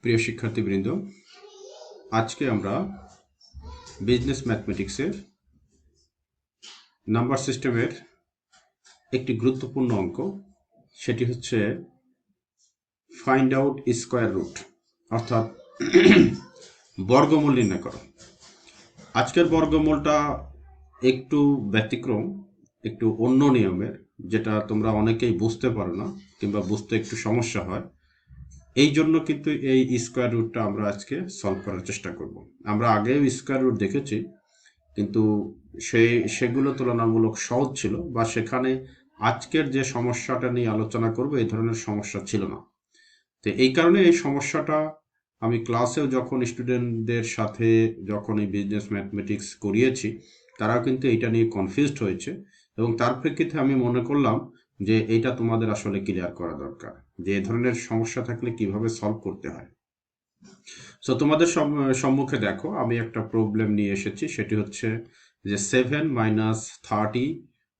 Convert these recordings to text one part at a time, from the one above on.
প্রিয় শিক্ষার্থীবৃন্দ, আজকে আমরা বিজনেস ম্যাথমেটিক্সের নাম্বার সিস্টেমের একটি গুরুত্বপূর্ণ অঙ্ক, সেটি হচ্ছে ফাইন্ড আউট স্কোয়ার রুট, অর্থাৎ বর্গমূল নির্ণয় করো। আজকের বর্গমূলটা একটু ব্যতিক্রম, একটু অন্য নিয়মের, যেটা তোমরা অনেকেই বুঝতে পারো না কিংবা বুঝতে একটু সমস্যা হয়। এই জন্য কিন্তু এই স্কোয়ার রুটটা আমরা আজকে সলভ করার চেষ্টা করব। আমরা আগেও স্কোয়ার রুট দেখেছি, কিন্তু সেগুলো তুলনামূলক সহজ ছিল, বা সেখানে আজকের যে সমস্যাটা নিয়ে আলোচনা করব এই ধরনের সমস্যা ছিল না। তো এই কারণে এই সমস্যাটা আমি ক্লাসেও যখন স্টুডেন্টদের সাথে যখন এই বিজনেস ম্যাথমেটিক্স করিয়েছি, তারাও কিন্তু এটা নিয়ে কনফিউজড হয়েছে, এবং তার প্রেক্ষিতে আমি মনে করলাম যে এটা তোমাদের আসলে ক্লিয়ার করা দরকার, যে এই ধরনের সমস্যা থাকলে কিভাবে সলভ করতে হয়। সো তোমাদের সম্মুখে দেখো, আমি একটা প্রবলেম নিয়ে এসেছি, সেটি হচ্ছে যে 7 - 30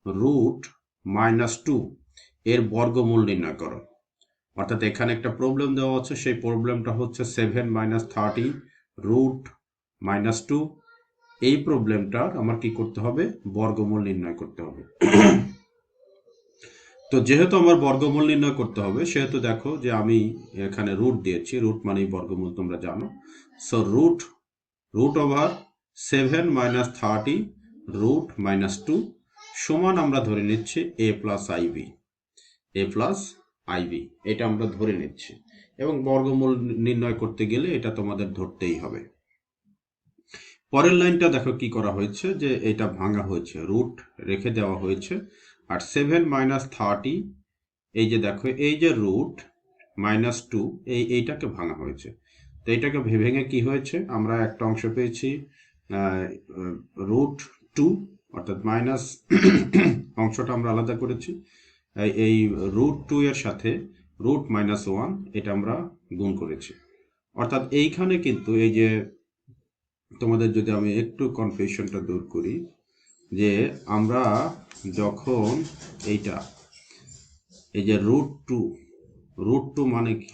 √ -2 এর বর্গমূল নির্ণয় করো। অর্থাৎ এখানে একটা প্রবলেম দেওয়া আছে, সেই প্রবলেমটা হচ্ছে 7 - 30 √ -2। এই প্রবলেমটা আমার কি করতে হবে? বর্গমূল নির্ণয় করতে হবে। তো যেহেতু আমার বর্গমূল নির্ণয় করতে হবে, সেহেতু দেখো যে আমি এখানে রুট দিয়েছি। রুট মানেই বর্গমূল, তোমরা জানো। সো √7 - 30 √ -2 সমান আমরা ধরে নিচ্ছি a+ib। এটা আমরা ধরে নিচ্ছি, এবং বর্গমূল নির্ণয় করতে গেলে এটা তোমাদের ধরতেই হবে। পরের লাইনটা দেখো কি করা হয়েছে, যে এটা ভাঙা হয়েছে, রুট রেখে দেওয়া হয়েছে, আর 7 - 30, এই যে দেখো, এই যে √-2, এইটাকে ভাঙা হয়েছে। তো এইটাকে ভেঙে কি হয়েছে, আমরা একটা অংশ পেয়েছি √2, অর্থাৎ মাইনাস অংশটা আমরা আলাদা করেছি। এই √2 এর সাথে √-1 এটা আমরা গুণ করেছি। অর্থাৎ এইখানে কিন্তু এই যে তোমাদের যদি আমি একটু কনফিউশনটা দূর করি, যে আমরা যখন এই যে √2 মানে কি,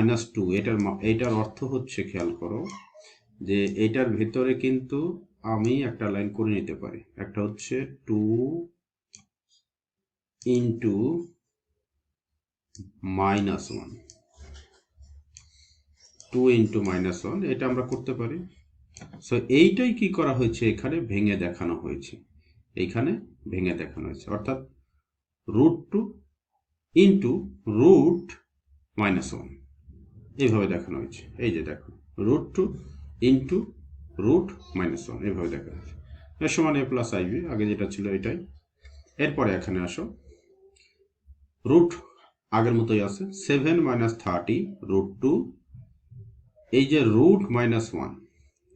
√-2, এটার অর্থ হচ্ছে, খেয়াল করো যে এটার ভিতরে কিন্তু আমি একটা লাইন করে নিতে পারি। একটা হচ্ছে 2 × -1, 2 × -1, এটা আমরা করতে পারি। সো এইটাই কি করা হয়েছে, এখানে ভেঙে দেখানো হয়েছে। এইখানে ভেঙে দেখানো হয়েছে, অর্থাৎ √2 × √-1 এইভাবে দেখানো হয়েছে। এই যে দেখো, √2 × √-1 এইভাবে দেখানো হয়েছে। এর সমান a+ib, আগে যেটা ছিল এটাই। এরপরে এখানে আসো, রুট আগের মতোই আছে, 7 - 30 √2, এই যে √-1,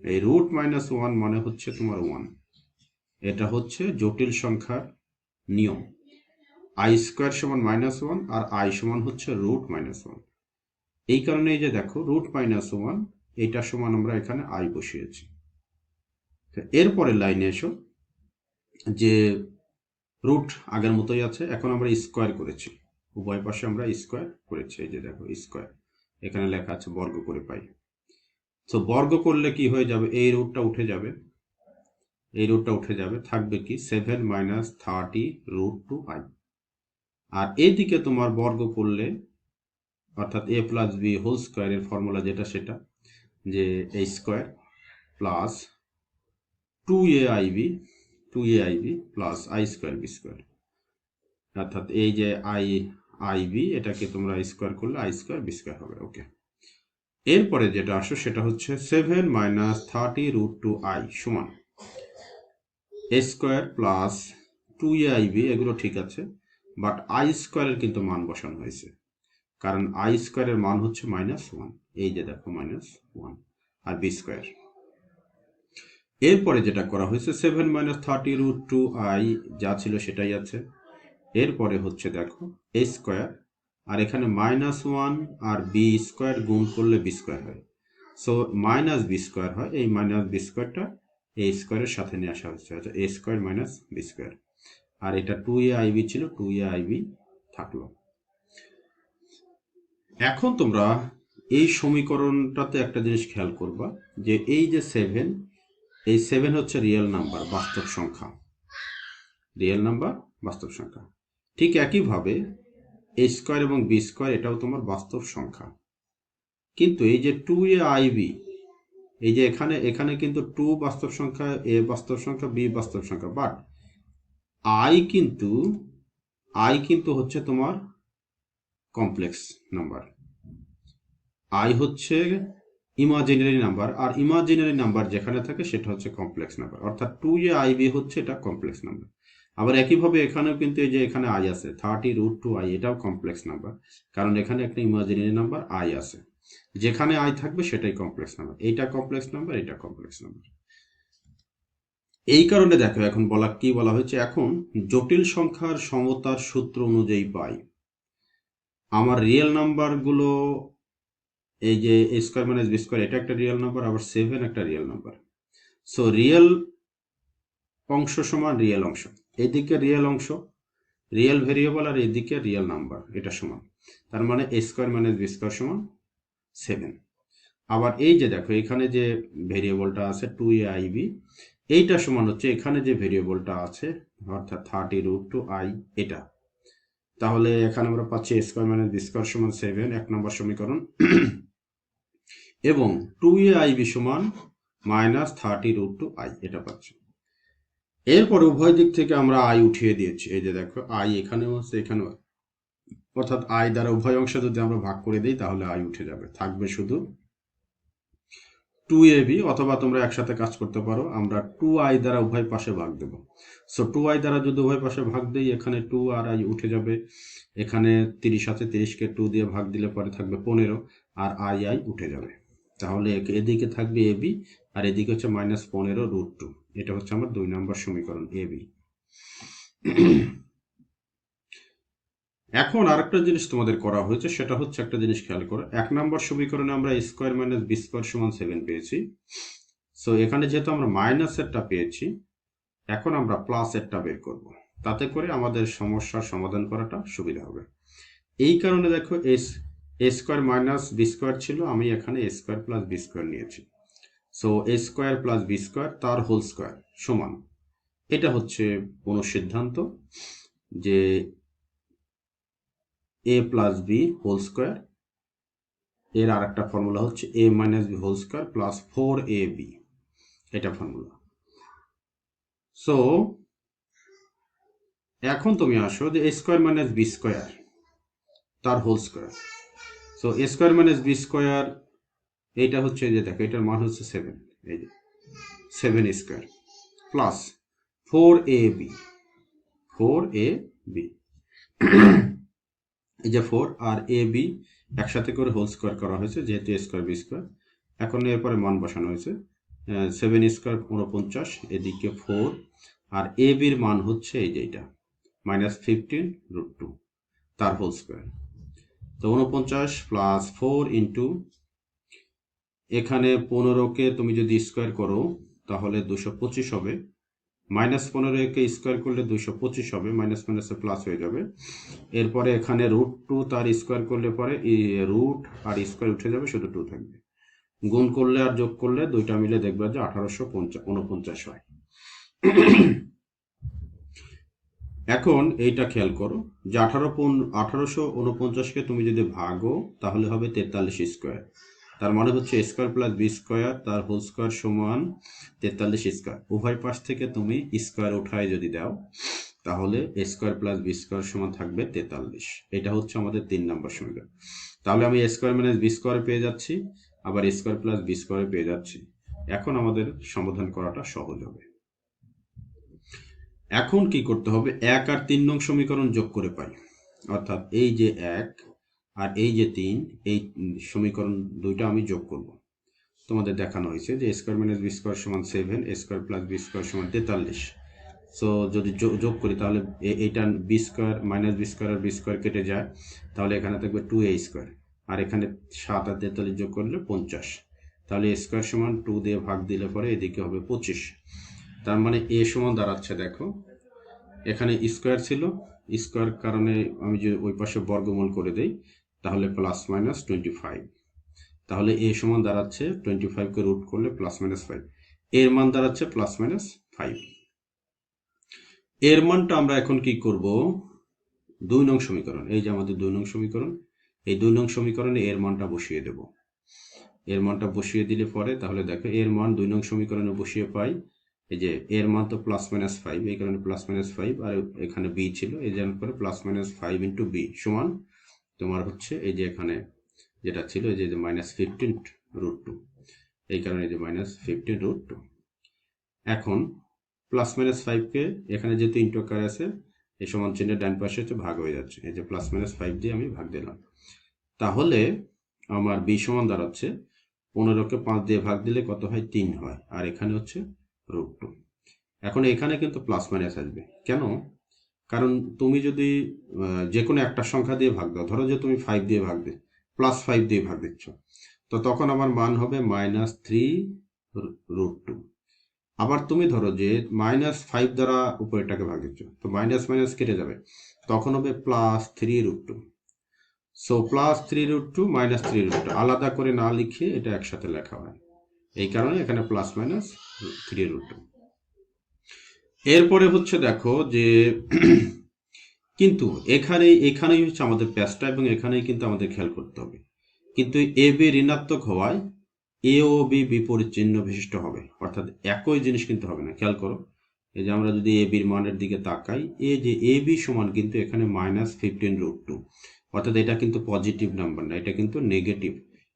এই √-1 মানে হচ্ছে তোমার 1। এটা হচ্ছে জটিল সংখ্যার নিয়ম। i² সমান -1, আর i সমান হচ্ছে √-1। এই কারণে এই যে দেখো, √-1 এটা সমান আমরা এখানে i বসিয়েছি। এরপরে লাইনে এসো, যে রুট আগের মতোই আছে, এখন আমরা স্কোয়ার করেছি, উভয় পাশে আমরা স্কোয়ার করেছি। এই যে দেখো, স্কোয়ার এখানে লেখা আছে, বর্গ করে পাই। তো বর্গ করলে কি হয়ে যাবে, এই রুটটা উঠে যাবে, থাকবে কি 7 - 30 √2i। আর এদিকে তোমার বর্গ করলে, অর্থাৎ a+b² এর ফর্মুলা যেটা, সেটা যে a² plus 2aib plus i²b², অর্থাৎ এই যে ib, এটাকে তোমরা স্কোয়ার করলে i²b² হবে। ওকে, এরপরে যেটা আসো সেটা হচ্ছে 7 - 30 √2i সমান a² প্লাস 2aib, এগুলো ঠিক আছে, বাট i² এর কিন্তু মান বসানো হয়েছে, কারণ i² এর মান হচ্ছে -1। এই যে দেখো, -1 আর b²। এরপরে যেটা করা হয়েছে, 7 - 30 √2i যা ছিল সেটাই আছে। এরপরে হচ্ছে দেখো a², আর এখানে -1 আর b² গুণ করলে b² হয়, সো -b² হয়। এই -b²টা a² এর সাথে নিয়ে আসা হচ্ছে, আচ্ছা a² - b², আর এটা 2aib ছিল, 2aib থাকলো। এখন তোমরা এই সমীকরণটাতে একটা জিনিস খেয়াল করবা যে এই যে 7, এই 7 হচ্ছে রিয়েল নাম্বার, বাস্তব সংখ্যা, রিয়েল নাম্বার বাস্তব সংখ্যা। ঠিক একইভাবে এ স্কোয়ার এবং বি স্কোয়ার এটাও তোমার বাস্তব সংখ্যা। কিন্তু এই যে 2ab, এই যে এখানে এখানে কিন্তু 2 বাস্তব সংখ্যা, এ বাস্তব সংখ্যা, বি বাস্তব সংখ্যা, বাট আই কিন্তু হচ্ছে তোমার কমপ্লেক্স নাম্বার। আই হচ্ছে ইমাজিনারি নাম্বার, আর ইমাজিনারি নাম্বার যেখানে থাকে সেটা হচ্ছে কমপ্লেক্স নাম্বার, অর্থাৎ 2ab হচ্ছে এটা কমপ্লেক্স নাম্বার। আবার একইভাবে এখানেও কিন্তু এই যে এখানে আই আছে 30√2i, এটাও কমপ্লেক্স নাম্বার, কারণ এখানে একটা ইমাজিনারি নাম্বার আই আছে। যেখানে আই থাকবে সেটাই কমপ্লেক্স নাম্বার, এইটা কমপ্লেক্স নাম্বার, এটা কমপ্লেক্স নাম্বার। এই কারণে দেখো এখন কি বলা হয়েছে, এখন জটিল সংখ্যার সমতার সূত্র অনুযায়ী পাই আমার রিয়েল নাম্বারগুলো, এই যে A square minus B square এটা একটা রিয়েল নাম্বার, আবার 7 একটা রিয়েল নাম্বার। সো রিয়েল অংশ সমান রিয়েল অংশ, এদিকে রিয়েল অংশ, রিয়েল ভেরিয়েবল, আর এদিকে রিয়েল নাম্বার, এটা সমান। তার মানে এ স্কোয়ার মাইনাস বি স্কোয়ার সমান 7। আবার এই যে দেখো এখানে যে ভেরিয়েবলটা আছে 2aib, এইটা সমান হচ্ছে এখানে যে ভেরিয়েবলটা আছে অর্থাৎ 30√2i, এটা। তাহলে এখানে আমরা পাচ্ছি এ স্কোয়ার মাইনাস বি স্কোয়ার সমান 7, 1 নম্বর সমীকরণ, এবং 2aib সমান -30√2i, এটা পাচ্ছি। এরপরে উভয় দিক থেকে আমরা আই উঠিয়ে দিয়েছি, এই যে দেখো আই এখানেও আছে এখানেও, অর্থাৎ আই দ্বারা উভয় অংশ যদি আমরা ভাগ করে দিই তাহলে আই উঠে যাবে, থাকবে শুধু 2ab, অথবা তোমরা একসাথে কাজ করতে পারো, আমরা 2i দ্বারা উভয় পাশে ভাগ দেব। সো 2i দ্বারা যদি উভয় পাশে ভাগ দিই, এখানে 2 আর i উঠে যাবে, এখানে 30 আছে, 30কে 2 দিয়ে ভাগ দিলে পরে থাকবে 15, আর i উঠে যাবে। তাহলে এদিকে থাকবে ab, আর এদিকে হচ্ছে -15√2, এটা হচ্ছে আমার 2 নম্বর সমীকরণ ab। এখন আরেকটা জিনিস তোমাদের করা হয়েছে, সেটা হচ্ছে একটা জিনিস খেয়াল করো, 1 নম্বর সমীকরণে আমরা এ স্কোয়ার মাইনাস বি স্কোয়ার সমান 7 পেয়েছি। সো এখানে যেহেতু আমরা মাইনাসেরটা পেয়েছি, এখন আমরা প্লাসেরটা বের করব, তাতে করে আমাদের সমস্যার সমাধান করাটা সুবিধা হবে। এই কারণে দেখো A square minus B square ছিল, আমি এখানে A square plus B square নিয়েছি। So A square plus B square তার হোল স্কোয়ার সমান, এটা হচ্ছে অনুসিদ্ধান্ত যে A plus B whole square, এর আর একটা ফর্মুলা হচ্ছে A minus B whole square plus 4ab, এটা ফর্মুলা। সো এখন তুমি আসো যে A square minus B square তার whole square. So A square minus B square এইটা হচ্ছে, যে দেখো এটার মান হচ্ছে 7, এই যে 7 স্কোয়ার প্লাস 4ab, 4ab, এই যে 4 আর এ বি একসাথে করে হোল স্কোয়ার করা হয়েছে, যেহেতু এ স্কোয়ার বি স্কোয়ার। এখন এরপরে মান বসানো হয়েছে, 7 স্কোয়ার 49, এদিকে 4, আর এ বির মান হচ্ছে এই যে এটা -15√2, তার হোল স্কোয়ার। তো 49 প্লাস 4 ইন্টু, এখানে 15কে তুমি যদি স্কোয়ার করো তাহলে 225 হবে, -15কে স্কোয়ার করলে 225 হবে, মাইনাস মাইনাসে প্লাস হয়ে যাবে। এরপরে এখানে √2 তার স্কোয়ার করলে পরে রুট আর স্কোয়ার উঠে যাবে, শুধু 2 থাকবে। গুণ করলে আর যোগ করলে দুইটা মিলে দেখবে যে 1849 হয়। এখন এইটা খেয়াল করো যে 1849কে তুমি যদি ভাগো তাহলে হবে 43 স্কোয়ার, তার মানে হচ্ছে এ স্কোয়ার প্লাস বি স্কোয়ার তার হোল স্কোয়ার সমান 43 স্কোয়ার। উভয় পাশ থেকে তুমি স্কোয়ার উঠায় যদি দাও তাহলে এ স্কোয়ার প্লাস বি স্কোয়ার সমান থাকবে 43। এটা হচ্ছে আমাদের 3 নম্বর সমীকরণ। তাহলে আমি এ স্কোয়ার মাইনাস বি স্কোয়ার পেয়ে যাচ্ছি, আবার এ স্কোয়ার প্লাস বি স্কোয়ার পেয়ে যাচ্ছি। এখন আমাদের সমাধান করাটা সহজ হবে। এখন কি করতে হবে, 1 আর 3 নং সমীকরণ যোগ করে পাই, অর্থাৎ এই যে 1 আর এই যে 3, এই সমীকরণ দুইটা আমি যোগ করব। তোমাদের দেখানো হয়েছে যে স্কোয়ার মাইনাস বি স্কোয়ার সমান 7, স্কোয়ার প্লাস বি স্কোয়ার সমান 43। সো যদি যোগ করি তাহলে এইটা B square minus B square আর বি স্কোয়ার কেটে যায়, তাহলে এখানে থাকবে 2a স্কোয়ার, আর এখানে 7 আর 43 যোগ করলে 50। তাহলে এ স্কোয়ার সমান 2 দিয়ে ভাগ দিলে পরে এদিকে হবে 25। তার মানে এ সমান দাঁড়াচ্ছে, দেখো এখানে স্কোয়ার ছিল, স্কোয়ার কারণে আমি যে ওই পাশে বর্গমূল করে দেই, তাহলে প্লাস মাইনাস 25। তাহলে এ সমান দাঁড়াচ্ছে 25কে রুট করলে প্লাস মাইনাস 5, এর মান দাঁড়াচ্ছে প্লাস মাইনাস 5। এর মানটা আমরা এখন কি করব, 2 নং সমীকরণ, এই যে আমাদের 2 নং সমীকরণ, এই 2 নং সমীকরণে এর মানটা বসিয়ে দেব। এর মানটা বসিয়ে দিলে পরে তাহলে দেখো এর মান 2 নং সমীকরণে বসিয়ে পাই, এই যে এর মান তো প্লাস মাইনাস 5, এই কারণে প্লাস মাইনাস 5, আর এখানে বি ছিল, এই জন্য করে প্লাস মাইনাস 5 ইন্টু বি সমান তোমার হচ্ছে এই যে এখানে যেটা ছিল এই যে মাইনাস 15 রুট 2, এই কারণে এই যে মাইনাস 15 রুট 2। এখন প্লাস মাইনাস 5কে এখানে যেহেতু ইন্টু আকারে আছে, এই সমান চিহ্নের ডান পাশে হচ্ছে ভাগ হয়ে যাচ্ছে, এই যে প্লাস মাইনাস 5 দিয়ে আমি ভাগ দিলাম। তাহলে আমার বি সমান দাঁড়াচ্ছে 15কে 5 দিয়ে ভাগ দিলে কত হয়, 3 হয়, আর এখানে হচ্ছে রুট 2। এখন এখানে কিন্তু প্লাস মাইনাস আসবে, কেন? কারণ তুমি যদি যে কোনো একটা সংখ্যা দিয়ে ভাগ দাও, ধরো যে তুমি 5 দিয়ে ভাগ দিচ্ছ, প্লাস 5 দিয়ে ভাগ দিচ্ছ, তো তখন আমার মান হবে মাইনাস 3 রুট 2। আবার তুমি ধরো যে মাইনাস 5 দ্বারা উপরেরটাকে ভাগ দিচ্ছ, তো মাইনাস মাইনাস কেটে যাবে, তখন হবে plus 3 root 2। So plus 3 root 2 minus 3 root 2 আলাদা করে না লিখে এটা একসাথে লেখা হয়, এই কারণে এখানে প্লাস মাইনাস 3 রুট 2। এরপরে হচ্ছে দেখো যে কিন্তু এখানেই হচ্ছে আমাদের প্যাচটা, এবং এখানেই কিন্তু আমাদের খেয়াল করতে হবে, কিন্তু এ বি ঋণাত্মক হওয়ায় এ ও বি বিপরীত চিহ্ন বিশিষ্ট হবে, অর্থাৎ একই জিনিস কিন্তু হবে না। খেয়াল করো, এই যে আমরা যদি এ বির মানের দিকে তাকাই, এই যে এ বি সমান কিন্তু এখানে মাইনাস 15 রুট 2, অর্থাৎ এটা কিন্তু পজিটিভ নাম্বার না, এটা কিন্তু নেগেটিভ।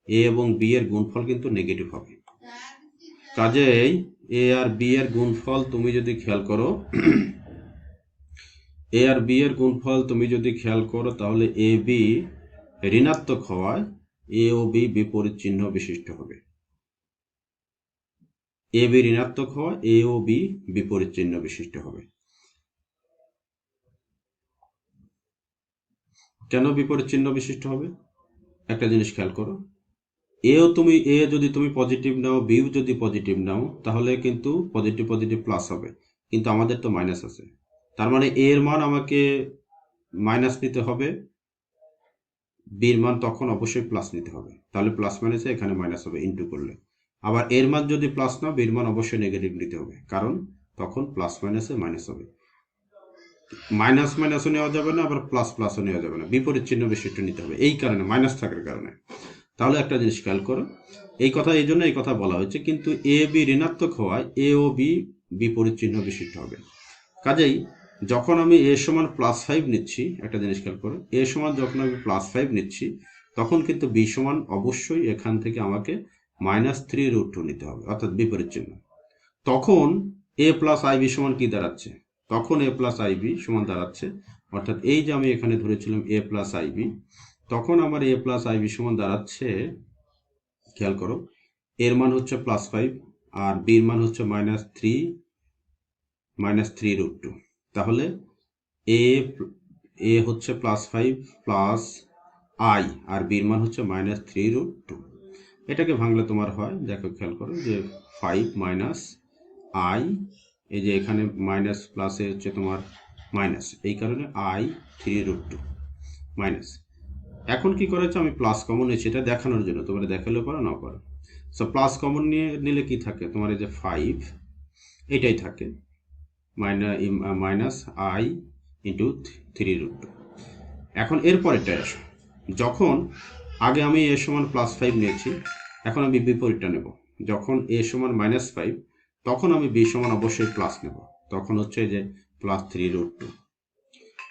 এ এবং বি এর গুণফল কিন্তু নেগেটিভ হবে। কাজেই এ আর বি এর গুণফল তুমি যদি খেয়াল করো, এ আর বি এর গুণফল তুমি যদি খেয়াল করো, তাহলে এ বি ঋণাত্মক হওয়ায় এ ও বি বিপরীত চিহ্ন বিশিষ্ট হবে। এ বি ঋণাত্মক হওয়ায় এ ও বি বিপরীত চিহ্ন বিশিষ্ট হবে। কেন বিপরীত চিহ্ন বিশিষ্ট হবে? একটা জিনিস খেয়াল করো, এ যদি তুমি পজিটিভ নাও, বিও যদি পজিটিভ নাও, তাহলে কিন্তু পজিটিভ পজিটিভ প্লাস হবে, কিন্তু আমাদের তো মাইনাস আছে, তার মানে এর মান আমাকে মাইনাস নিতে হবে, বির মান তখন অবশ্যই প্লাস নিতে হবে, তাহলে প্লাস মাইনাসে এখানে মাইনাস হবে ইন্টু করলে। আবার এর মান যদি প্লাস নাও, বির মান অবশ্যই নেগেটিভ নিতে হবে, কারণ তখন প্লাস মাইনাসে মাইনাস হবে। মাইনাস মাইনাসও নেওয়া যাবে না, আবার প্লাস প্লাসও নেওয়া যাবে না, বিপরীত চিহ্ন বিশিষ্ট নিতে হবে, এই কারণে মাইনাস থাকার কারণে। তাহলে একটা জিনিস খেয়াল করো, এই কথা বলা হয়েছে, কিন্তু এ বি ঋণাত্মক হওয়ায় এ ও বি বিপরীত চিহ্ন বিশিষ্ট হবে। কাজেই যখন আমি এ সমান প্লাস 5 নিচ্ছি, একটা জিনিস খেয়াল করো, এ সমান যখন আমি প্লাস 5 নিচ্ছি, তখন কিন্তু বি সমান অবশ্যই এখান থেকে আমাকে মাইনাস 3 রুট 2 নিতে হবে, অর্থাৎ বিপরীত চিহ্ন। তখন এ প্লাস আই বি সমান কি দাঁড়াচ্ছে, তখন এ প্লাস আই বি সমান দাঁড়াচ্ছে, অর্থাৎ এই যে আমি এখানে ধরেছিলাম এ প্লাস আই বি, তখন আমার এ প্লাস আই বি সমান দাঁড়াচ্ছে, খেয়াল করো, এর মান হচ্ছে প্লাস 5 আর বির মান হচ্ছে মাইনাস 3 রুট 2। তাহলে এ হচ্ছে প্লাস 5 প্লাস আই, আর বির মান হচ্ছে মাইনাস 3 রুট 2। এটাকে ভাঙলে তোমার হয়, দেখো খেয়াল করো, যে 5 মাইনাস আই, এই যে এখানে মাইনাস প্লাসে হচ্ছে তোমার মাইনাস, এই কারণে আই 3 রুট 2 মাইনাস। এখন কি করেছে, আমি প্লাস কমন নিয়েছি এটা দেখানোর জন্য, তোমরা দেখালেও পারো নাও পারো। সো প্লাস কমন নিলে কি থাকে, তোমার এই যে 5 এটাই থাকে, মাইনাস আই ইন্টু 3 রুট 2। এখন এরপরেরটা আসো, যখন আগে আমি এ সমান প্লাস 5 নিয়েছি, এখন আমি বিপরীতটা নেব, যখন এ সমান মাইনাস 5, তখন আমি বি সমান অবশ্যই প্লাস নেব, তখন হচ্ছে যে প্লাস 3 রুট 2।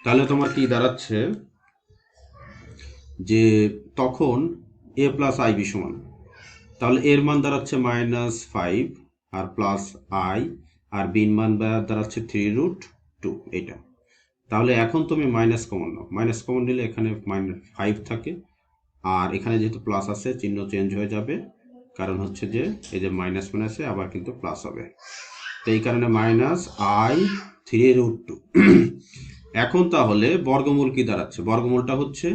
তাহলে তোমার কি দাঁড়াচ্ছে, যে তখন এ প্লাস আই বি সমান, তাহলে এর মান দাঁড়াচ্ছে মাইনাস 5 আর প্লাস আই, আর বির মান দাঁড়াচ্ছে 3 রুট 2 এটা। তাহলে এখন তুমি মাইনাস কমন নাও, মাইনাস কমন নিলে এখানে মাইনাস 5 থাকে, আর এখানে যেহেতু প্লাস আছে চিহ্ন চেঞ্জ হয়ে যাবে, কারণ হচ্ছে যে এই যে মাইনাস মাইনাসে আবার কিন্তু প্লাস হবে, তো এই কারণে মাইনাস আই 3 রুট 2। এখন তাহলে বর্গমূল কি দাঁড়াচ্ছে, বর্গমূলটা হচ্ছে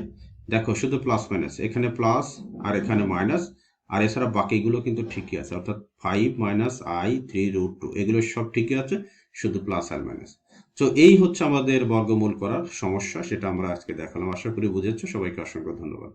দেখো শুধু প্লাস মাইনাস, এখানে প্লাস আর এখানে মাইনাস, আর এছাড়া বাকিগুলো কিন্তু ঠিকই আছে, অর্থাৎ 5 মাইনাস আই 3 রুট 2 এগুলো সব ঠিকই আছে, শুধু প্লাস আর মাইনাস। তো এই হচ্ছে আমাদের বর্গমূল করার সমস্যা, সেটা আমরা আজকে দেখালাম, আশা করি বুঝেছো। সবাইকে অসংখ্য ধন্যবাদ।